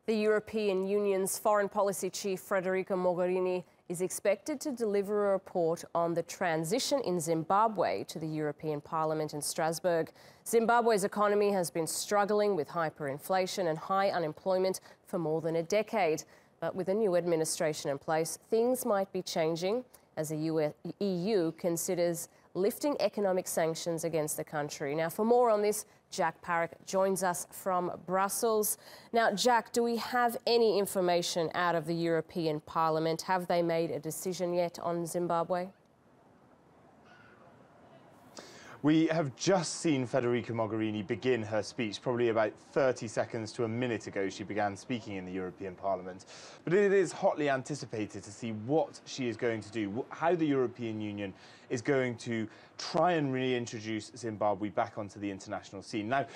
The European Union's foreign policy chief, Federica Mogherini, is expected to deliver a report on the transition in Zimbabwe to the European Parliament in Strasbourg. Zimbabwe's economy has been struggling with hyperinflation and high unemployment for more than a decade. But with a new administration in place, things might be changing as the EU considers lifting economic sanctions against the country. Now, for more on this, Jack Parrock joins us from Brussels. Now, Jack, do we have any information out of the European Parliament? Have they made a decision yet on Zimbabwe? We have just seen Federica Mogherini begin her speech. Probably about 30 seconds to a minute ago she began speaking in the European Parliament. But it is hotly anticipated to see what she is going to do, how the European Union is going to try and reintroduce Zimbabwe back onto the international scene. Now,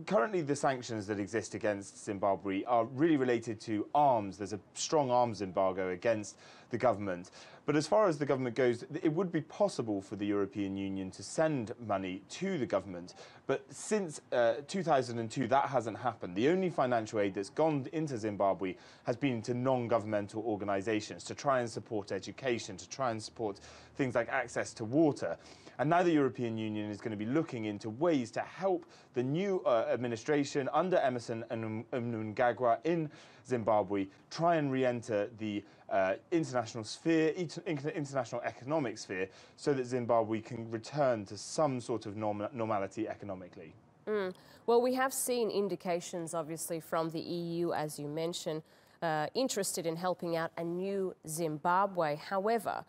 currently the sanctions that exist against Zimbabwe are really related to arms. There's a strong arms embargo against the government. But as far as the government goes, it would be possible for the European Union to send money to the government. But since 2002, that hasn't happened. The only financial aid that's gone into Zimbabwe has been to non-governmental organisations to try and support education, to try and support things like access to water. And now the European Union is going to be looking into ways to help the new administration under Emerson and Mnangagwa in Zimbabwe try and re-enter the international sphere, international economic sphere, so that Zimbabwe can return to some sort of normality economically. Well, we have seen indications, obviously, from the EU, as you mentioned, interested in helping out a new Zimbabwe. However,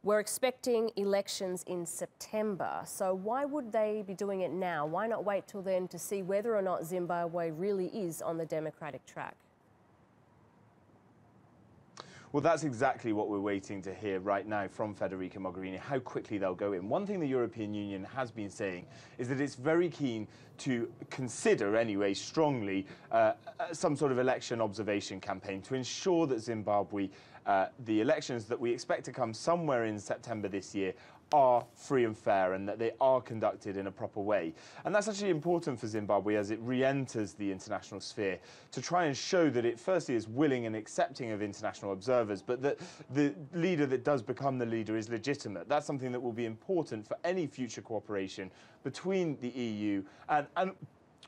we're expecting elections in September, so why would they be doing it now? Why not wait till then to see whether or not Zimbabwe really is on the democratic track? Well, that's exactly what we're waiting to hear right now from Federica Mogherini, how quickly they'll go in. One thing the European Union has been saying is that it's very keen to consider, anyway, strongly, some sort of election observation campaign to ensure that Zimbabwe, the elections that we expect to come somewhere in September this year, are free and fair and that they are conducted in a proper way. And that's actually important for Zimbabwe as it re-enters the international sphere to try and show that it firstly is willing and accepting of international observers, but that the leader that does become the leader is legitimate. That's something that will be important for any future cooperation between the EU and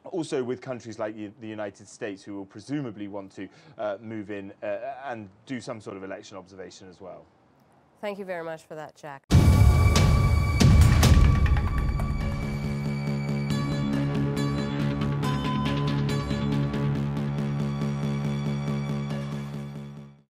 also with countries like the United States, who will presumably want to move in and do some sort of election observation as well. Thank you very much for that, Jack.